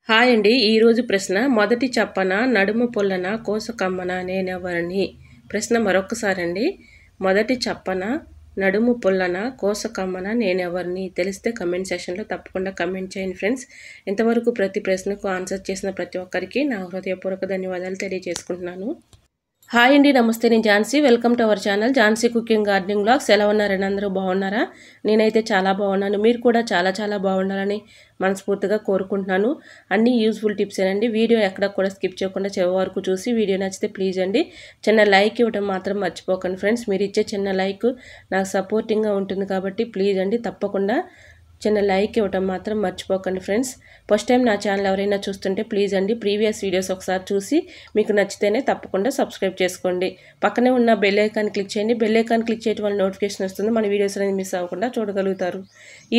Hi అండి. ఈరోజు ప్రశ్న మొదటి చెప్పన నడుము పొల్లన కోసకమ్మన నేనెవరిని? ప్రశ్న మరొకసారండి. మొదటి చెప్పన నడుము పొల్లన కోసకమ్మన నేనెవరిని? తెలిస్తే కమెంట్ సెక్షన్లో తప్పకుండా కమెంట్ చేయండి ఫ్రెండ్స్. ఇంతవరకు ప్రతి ప్రశ్నకు ఆన్సర్ చేసిన ప్రతి ఒక్కరికి నా హృదయపూర్వక ధన్యవాదాలు తెలియజేసుకుంటున్నాను. హాయ్ అండి, నమస్తే. నేను Jhansi. Welcome to our channel Jhansi cooking gardening vlogs. ఎలా ఉన్నారండి? అందరూ బాగున్నారా? నేనైతే చాలా బాగున్నాను. మీరు కూడా చాలా బాగుండాలని మనస్ఫూర్తిగా కోరుకుంటున్నాను. అన్ని యూజ్ఫుల్ టిప్స్ ఏనండి. వీడియో ఎక్కడ కూడా స్కిప్ చేయకుండా చివరి వరకు చూసి వీడియో నచ్చితే ప్లీజ్ అండి చిన్న లైక్ ఇవ్వడం మాత్రం మర్చిపోకండి ఫ్రెండ్స్. మీరు ఇచ్చే చిన్న లైక్ నాకు సపోర్టింగ్గా ఉంటుంది కాబట్టి ప్లీజ్ అండి తప్పకుండా చిన్న లైక్ ఇవ్వటం మాత్రం మర్చిపోకండి ఫ్రెండ్స్. ఫస్ట్ టైం నా ఛానల్ ఎవరైనా చూస్తుంటే ప్లీజ్ అండి ప్రీవియస్ వీడియోస్ ఒకసారి చూసి మీకు నచ్చితేనే తప్పకుండా సబ్స్క్రైబ్ చేసుకోండి. పక్కనే ఉన్న బెల్ ఐకాన్ క్లిక్ చేయండి. బెల్ ఐకాన్ క్లిక్ చేయడం వల్ల నోటిఫికేషన్ వస్తుంది. మన వీడియోస్ అనేది మిస్ అవ్వకుండా చూడగలుగుతారు.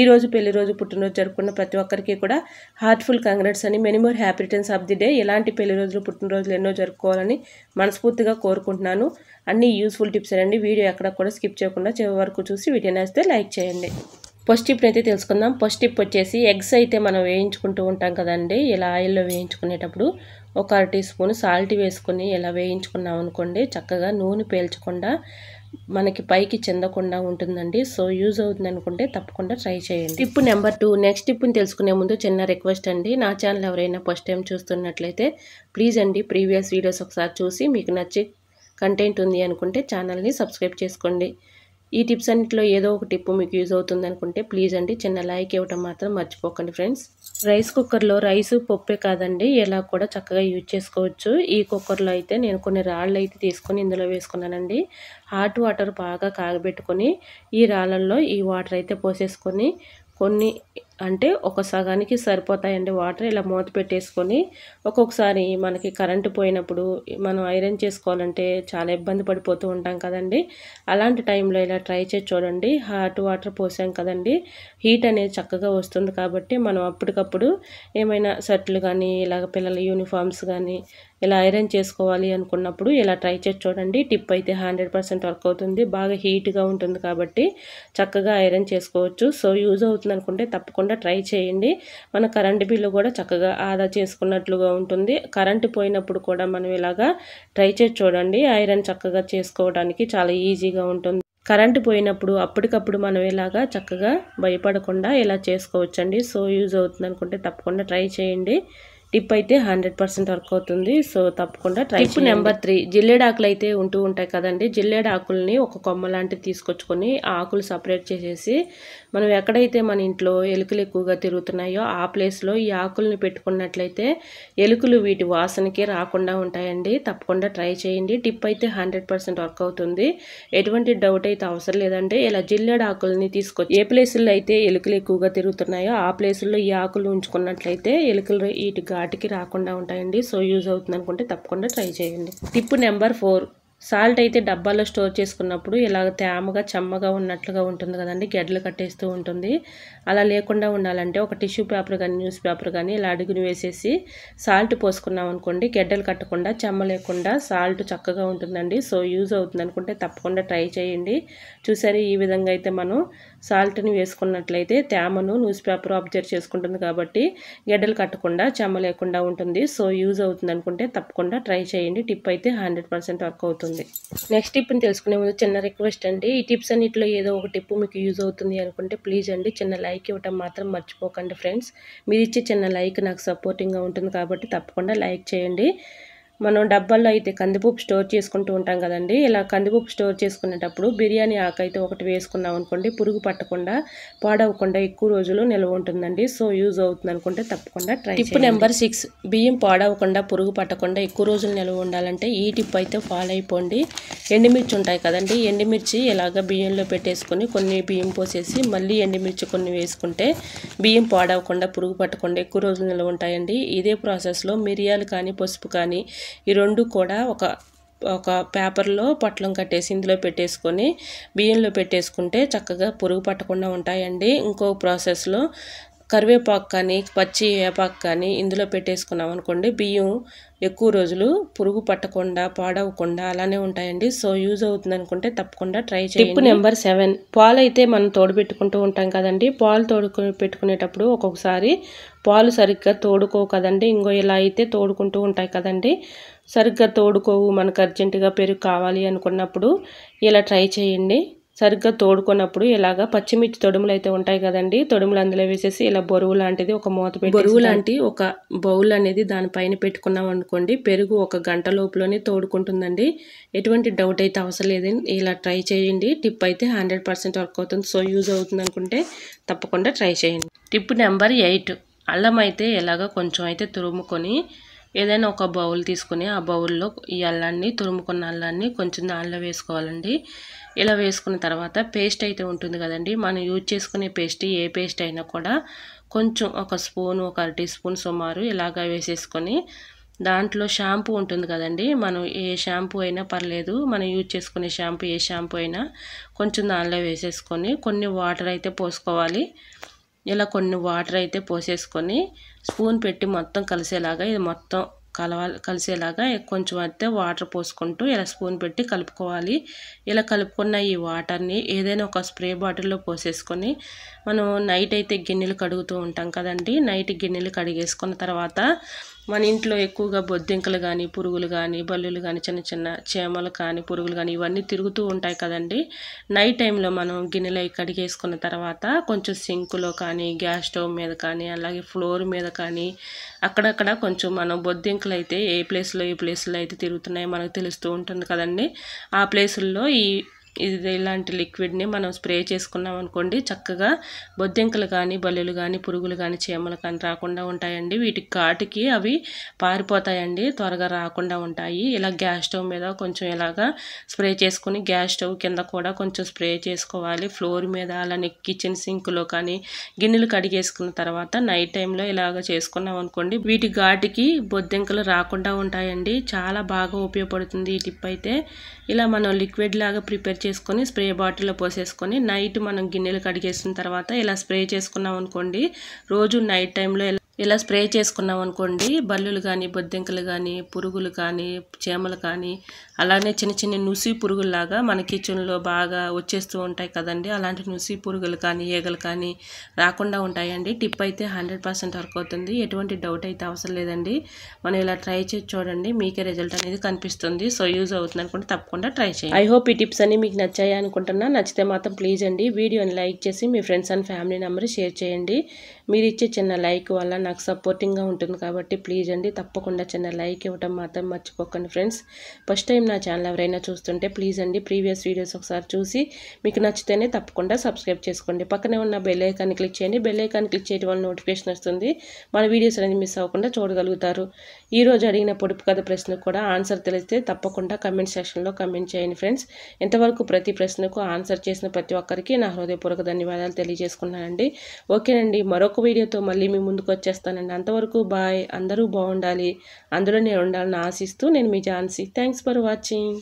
ఈ రోజు పెళ్లి రోజు పుట్టినరోజు జరుపుకున్న ప్రతి ఒక్కరికి కూడా హార్ట్ఫుల్ కంగ్రాట్స్ అని, many more happy returns of the day. ఇలాంటి పెళ్లి రోజులు పుట్టినరోజులు ఎన్నో జరుపుకోవాలని మనస్ఫూర్తిగా కోరుకుంటున్నాను. అన్ని యూస్ఫుల్ టిప్స్ అండి. వీడియో ఎక్కడ కూడా స్కిప్ చేయకుండా చివరి వరకు చూసి వీడియో నచ్చితే లైక్ చేయండి. ఫస్ట్ టిప్ అయితే తెలుసుకుందాం. ఫస్ట్ టిప్ వచ్చేసి ఎగ్స్ అయితే మనం వేయించుకుంటూ ఉంటాం కదండి. ఇలా ఆయిల్లో వేయించుకునేటప్పుడు ఒక 1 టీ స్పూన్ సాల్ట్ వేసుకుని ఇలా వేయించుకున్నాం అనుకోండి, చక్కగా నూనె పేల్చకుండా మనకి పైకి చెందకుండా ఉంటుందండి. సో యూజ్ అవుతుంది అనుకుంటే తప్పకుండా ట్రై చేయండి. Tip number 2. నెక్స్ట్ టిప్ని తెలుసుకునే ముందు చిన్న రిక్వెస్ట్ అండి. నా ఛానల్ ఎవరైనా ఫస్ట్ టైం చూస్తున్నట్లయితే ప్లీజ్ అండి ప్రీవియస్ వీడియోస్ ఒకసారి చూసి మీకు నచ్చే కంటెంట్ ఉంది అనుకుంటే ఛానల్ని సబ్స్క్రైబ్ చేసుకోండి. ఈ టిప్స్ అన్నింటిలో ఏదో ఒక టిప్ మీకు యూజ్ అవుతుంది అనుకుంటే ప్లీజ్ అండి చిన్న లైక్ ఇవ్వటం మాత్రం మర్చిపోకండి ఫ్రెండ్స్. రైస్ కుక్కర్లో రైస్ పప్పే కాదండి ఎలా కూడా చక్కగా యూజ్ చేసుకోవచ్చు. ఈ కుక్కర్లో అయితే నేను కొన్ని రాళ్ళు అయితే తీసుకొని ఇందులో వేసుకున్నానండి. హాట్ వాటర్ బాగా కాగబెట్టుకొని ఈ రాళ్ళల్లో ఈ వాటర్ అయితే పోసేసుకొని కొన్ని అంటే ఒక సగానికి సరిపోతాయండి వాటర్. ఇలా మూత పెట్టేసుకొని ఒక్కొక్కసారి మనకి కరెంటు పోయినప్పుడు మనం ఐరన్ చేసుకోవాలంటే చాలా ఇబ్బంది పడిపోతూ ఉంటాం కదండి. అలాంటి టైంలో ఇలా ట్రై చేసి చూడండి. హాట్ వాటర్ పోసాం కదండి, హీట్ అనేది చక్కగా వస్తుంది కాబట్టి మనం అప్పటికప్పుడు ఏమైనా షర్ట్లు కానీ ఇలాగ పిల్లల యూనిఫామ్స్ కానీ ఇలా ఐరన్ చేసుకోవాలి అనుకున్నప్పుడు ఇలా ట్రై చేసి చూడండి. టిప్ అయితే 100% వర్క్ అవుతుంది. బాగా హీట్గా ఉంటుంది కాబట్టి చక్కగా ఐరన్ చేసుకోవచ్చు. సో యూజ్ అవుతుంది అనుకుంటే తప్పకుండా ట్రై చేయండి. మన కరెంటు బిల్లు కూడా చక్కగా ఆదా చేసుకున్నట్లుగా ఉంటుంది. కరెంటు పోయినప్పుడు కూడా మనం ఇలాగా ట్రై చేసి చూడండి. ఐరన్ చక్కగా చేసుకోవడానికి చాలా ఈజీగా ఉంటుంది. కరెంటు పోయినప్పుడు అప్పటికప్పుడు మనం ఇలాగా చక్కగా భయపడకుండా ఇలా చేసుకోవచ్చండి. సో యూజ్ అవుతుంది అనుకుంటే తప్పకుండా ట్రై చేయండి. టిప్ అయితే 100% వర్క్ అవుతుంది. సో తప్పకుండా ట్రై చేయండి. Tip number 3. జిల్లేడాకులు అయితే ఉంటూ ఉంటాయి కదండి. జిల్లేడాకుల్ని ఒక కొమ్మ లాంటివి తీసుకొచ్చుకొని ఆకులు సపరేట్ చేసేసి మనం ఎక్కడైతే మన ఇంట్లో ఎలుకలు ఎక్కువగా తిరుగుతున్నాయో ఆ ప్లేస్లో ఈ ఆకుల్ని పెట్టుకున్నట్లయితే ఎలుకలు వీటి వాసనకి రాకుండా ఉంటాయండి. తప్పకుండా ట్రై చేయండి. టిప్ అయితే 100% వర్క్ అవుతుంది. ఎటువంటి డౌట్ అయితే అవసరం లేదండి. ఇలా జిల్లేడాకుల్ని తీసుకొచ్చి ఏ ప్లేసుల్లో అయితే ఎలుకలు ఎక్కువగా తిరుగుతున్నాయో ఆ ప్లేసుల్లో ఈ ఆకులు ఉంచుకున్నట్లయితే ఎలుకలు వీటి ఘాటికి రాకుండా ఉంటాయండి. సో యూజ్ అవుతుంది అనుకుంటే తప్పకుండా ట్రై చేయండి. Tip number 4. సాల్ట్ అయితే డబ్బాలో స్టోర్ చేసుకున్నప్పుడు ఇలాగ తేమగా చెమ్మగా ఉన్నట్లుగా ఉంటుంది కదండి, గెడ్డలు కట్టేస్తూ ఉంటుంది. అలా లేకుండా ఉండాలంటే ఒక టిష్యూ పేపర్ కానీ న్యూస్ పేపర్ కానీ ఇలా అడుగుని వేసేసి సాల్ట్ పోసుకున్నాం అనుకోండి, గెడ్డలు కట్టకుండా చెమ్మ లేకుండా సాల్ట్ చక్కగా ఉంటుందండి. సో యూజ్ అవుతుంది అనుకుంటే తప్పకుండా ట్రై చేయండి. చూసారు, ఈ విధంగా అయితే మనం సాల్ట్ని వేసుకున్నట్లయితే తేమను న్యూస్ పేపర్ అబ్జర్వ్ చేసుకుంటుంది కాబట్టి గెడ్డలు కట్టకుండా చెమ్మ లేకుండా ఉంటుంది. సో యూజ్ అవుతుంది అనుకుంటే తప్పకుండా ట్రై చేయండి. టిప్ అయితే 100% వర్క్ అవుతుంది. నెక్స్ట్ టిప్ని తెలుసుకునే ముందు చిన్న రిక్వెస్ట్ అండి. ఈ టిప్స్ అన్నింటిలో ఏదో ఒక టిప్ మీకు యూజ్ అవుతుంది అనుకుంటే ప్లీజ్ అండి చిన్న లైక్ ఇవ్వటం మాత్రం మర్చిపోకండి ఫ్రెండ్స్. మీరు ఇచ్చే చిన్న లైక్ నాకు సపోర్టింగ్గా ఉంటుంది కాబట్టి తప్పకుండా లైక్ చేయండి. మనం డబ్బాల్లో అయితే కందిపప్పు స్టోర్ చేసుకుంటూ ఉంటాం కదండి. ఇలా కందిపప్పు స్టోర్ చేసుకునేటప్పుడు బిర్యానీ ఆకు అయితే ఒకటి వేసుకున్నాం అనుకోండి, పురుగు పట్టకుండా పాడవకుండా ఎక్కువ రోజులు నిల్వ ఉంటుందండి. సో యూజ్ అవుతుంది అనుకుంటే తప్పకుండా ట్రై చేయండి. Tip number 6. బియ్యం పాడవకుండా పురుగు పట్టకుండా ఎక్కువ రోజులు నిల్వ ఉండాలంటే ఈ టిప్ అయితే ఫాలో అయిపోండి. ఎండుమిర్చి ఉంటాయి కదండి, ఎండుమిర్చి ఇలాగ బియ్యంలో పెట్టేసుకొని కొన్ని బియ్యం పోసేసి మళ్ళీ ఎండుమిర్చి కొన్ని వేసుకుంటే బియ్యం పాడవకుండా పురుగు పట్టకుండా ఎక్కువ రోజులు నిల్వ ఉంటాయండి. ఇదే ప్రాసెస్లో మిరియాలు కానీ పసుపు కానీ ఈ రెండు కూడా ఒక పేపర్లో పొట్లం కట్టేసి ఇందులో పెట్టేసుకొని బియ్యంలో పెట్టేసుకుంటే చక్కగా పురుగు పట్టకుండా ఉంటాయండి. ఇంకో ప్రాసెస్లో కరివేపాకు కానీ పచ్చి వేపాకు కానీ ఇందులో పెట్టేసుకున్నాం అనుకోండి, బియ్యం ఎక్కువ రోజులు పురుగు పట్టకుండా పాడవకుండా అలానే ఉంటాయండి. సో యూజ్ అవుతుంది అనుకుంటే తప్పకుండా ట్రై చేయండి. టిప్ నెంబర్ 7, పాలు అయితే మనం తోడుపెట్టుకుంటూ ఉంటాం కదండి. పాలు పెట్టుకునేటప్పుడు ఒక్కొక్కసారి పాలు సరిగ్గా తోడుకోవు కదండి. ఇంకో ఇలా అయితే తోడుకుంటూ ఉంటాయి కదండి. సరిగ్గా తోడుకోవు, మనకు అర్జెంటుగా పెరుగు కావాలి అనుకున్నప్పుడు ఇలా ట్రై చేయండి. సరిగ్గా తోడుకున్నప్పుడు ఇలాగా పచ్చిమిర్చి తొడుములు అయితే ఉంటాయి కదండి, తొడుములు అందులో వేసేసి ఇలా బరువు లాంటిది ఒక మూత పెట్టి బరువు లాంటి ఒక బౌల్ అనేది దానిపైన పెట్టుకున్నాం అనుకోండి, పెరుగు 1 గంట లోపులోనే తోడుకుంటుందండి. ఎటువంటి డౌట్ అయితే అవసరం లేదండి. ఇలా ట్రై చేయండి. టిప్ అయితే 100% వర్క్ అవుతుంది. సో యూజ్ అవుతుంది అనుకుంటే తప్పకుండా ట్రై చేయండి. టిప్ నెంబర్ 8, అల్లం అయితే ఇలాగ కొంచెం అయితే తురుముకొని ఏదైనా ఒక బౌల్ తీసుకుని ఆ బౌల్లో ఈ అల్లాన్ని, తురుముకున్న అల్లాన్ని కొంచెం దానిలో వేసుకోవాలండి. ఇలా వేసుకున్న తర్వాత పేస్ట్ అయితే ఉంటుంది కదండి, మనం యూజ్ చేసుకునే పేస్ట్ ఏ పేస్ట్ అయినా కూడా కొంచెం ఒక స్పూన్, ఒక 1/2 టీ స్పూన్ సుమారు ఇలాగా వేసేసుకొని దాంట్లో షాంపూ ఉంటుంది కదండి, మనం ఏ షాంపూ అయినా పర్లేదు, మనం యూజ్ చేసుకునే షాంపూ ఏ షాంపూ అయినా కొంచెం దానిలో వేసేసుకొని కొన్ని వాటర్ అయితే పోసుకోవాలి. ఇలా కొన్ని వాటర్ అయితే పోసేసుకొని స్పూన్ పెట్టి మొత్తం కలిసేలాగా ఇది మొత్తం కలిసేలాగా కొంచెం అయితే వాటర్ పోసుకుంటూ ఇలా స్పూన్ పెట్టి కలుపుకోవాలి. ఇలా కలుపుకున్న ఈ వాటర్ని ఏదైనా ఒక స్ప్రే బాటిల్లో పోసేసుకొని మనం నైట్ అయితే గిన్నెలు కడుగుతూ ఉంటాం కదండి, నైట్ గిన్నెలు కడిగేసుకున్న తర్వాత మన ఇంట్లో ఎక్కువగా బొద్దింకలు కానీ, పురుగులు కానీ, బల్లులు కానీ, చిన్న చిన్న చీమలు కానీ, పురుగులు కానీ ఇవన్నీ తిరుగుతూ ఉంటాయి కదండి. నైట్ టైంలో మనం గిన్నెలు కడిగేసుకున్న తర్వాత కొంచెం సింకులో కానీ, గ్యాస్ స్టవ్ మీద కానీ, అలాగే ఫ్లోర్ మీద కానీ అక్కడక్కడ కొంచెం మనం బొద్దింకలు అయితే ఏ ప్లేస్లో అయితే తిరుగుతున్నాయో మనకు తెలుస్తూ ఉంటుంది కదండి. ఆ ప్లేసుల్లో ఇలాంటి లిక్విడ్ని మనం స్ప్రే చేసుకున్నాం అనుకోండి, చక్కగా బొద్దింకలు కానీ, బల్లులు కానీ, పురుగులు కానీ, చీమలు కానీ రాకుండా ఉంటాయండి. వీటి ఘాటుకి అవి పారిపోతాయండి, త్వరగా రాకుండా ఉంటాయి. ఇలా గ్యాస్ స్టవ్ మీద కొంచెం ఇలాగా స్ప్రే చేసుకుని గ్యాస్ స్టవ్ కింద కూడా కొంచెం స్ప్రే చేసుకోవాలి. ఫ్లోర్ మీద అలానే కిచెన్ సింక్లో కానీ గిన్నెలు కడిగేసుకున్న తర్వాత నైట్ టైంలో ఇలాగ చేసుకున్నాం అనుకోండి, వీటి ఘాటుకి బొద్దింకలు రాకుండా ఉంటాయండి. చాలా బాగా ఉపయోగపడుతుంది ఈ టిప్ అయితే. ఇలా మనం లిక్విడ్ లాగా ప్రిపేర్ చేసుకొని స్ప్రే బాటిల్లో పోసేసుకొని నైట్ మనం గిన్నెలు కడిగేసిన తర్వాత ఇలా స్ప్రే చేసుకున్నాం అనుకోండి, రోజు నైట్ టైంలో ఇలా స్ప్రే చేసుకున్నాం అనుకోండి, బల్లులు కానీ, బొద్దింకలు కానీ, పురుగులు కానీ, చీమలు కానీ, అలానే చిన్న చిన్న నుసి పురుగుల్లాగా మన కిచెన్లో బాగా వచ్చేస్తూ ఉంటాయి కదండి, అలాంటి నుసి పురుగులు కానీ, ఈగలు కానీ రాకుండా ఉంటాయండి. టిప్ అయితే 100% వర్క్ అవుతుంది. ఎటువంటి డౌట్ అయితే అవసరం లేదండి. మనం ఇలా ట్రై చేసి చూడండి, మీకే రిజల్ట్ అనేది కనిపిస్తుంది. సో యూజ్ అవుతుంది అనుకుంటే తప్పకుండా ట్రై చేయండి. ఐ హోప్ ఈ టిప్స్ అన్ని మీకు నచ్చాయి అనుకుంటున్నా. నచ్చితే మాత్రం ప్లీజ్ అండి వీడియోని లైక్ చేసి మీ friends and family member share చేయండి. మీరు ఇచ్చే చిన్న లైక్ వల్ల నాకు సపోర్టింగ్గా ఉంటుంది కాబట్టి ప్లీజ్ అండి తప్పకుండా చిన్న లైక్ ఇవ్వడం మాత్రం మర్చిపోకండి ఫ్రెండ్స్. ఫస్ట్ టైం నా ఛానల్ ఎవరైనా చూస్తుంటే ప్లీజ్ అండి ప్రీవియస్ వీడియోస్ ఒకసారి చూసి మీకు నచ్చితేనే తప్పకుండా సబ్స్క్రైబ్ చేసుకోండి. పక్కనే ఉన్న బెల్ ఐకాన్ని క్లిక్ చేయండి. బెల్ ఐకాన్ని క్లిక్ చేయడం వల్ల నోటిఫికేషన్ వస్తుంది, మన వీడియోస్ అనేది మిస్ అవ్వకుండా చూడగలుగుతారు. ఈరోజు అడిగిన పొడుపు కథ ప్రశ్నకు కూడా ఆన్సర్ తెలిస్తే తప్పకుండా కమెంట్ సెక్షన్లో కమెంట్ చేయండి ఫ్రెండ్స్. ఇంతవరకు ప్రతి ప్రశ్నకు ఆన్సర్ చేసిన ప్రతి ఒక్కరికి నా హృదయపూర్వక ధన్యవాదాలు తెలియజేసుకున్నానండి. ఓకేనండి, మరొక వీడియోతో మళ్ళీ మీ ముందుకు వచ్చేస్తానండి. అంతవరకు బాయ్. అందరూ బాగుండాలి, అందులో నేను ఉండాలని ఆశిస్తూ నేను మీ ఝాన్సీ. Thanks for watching.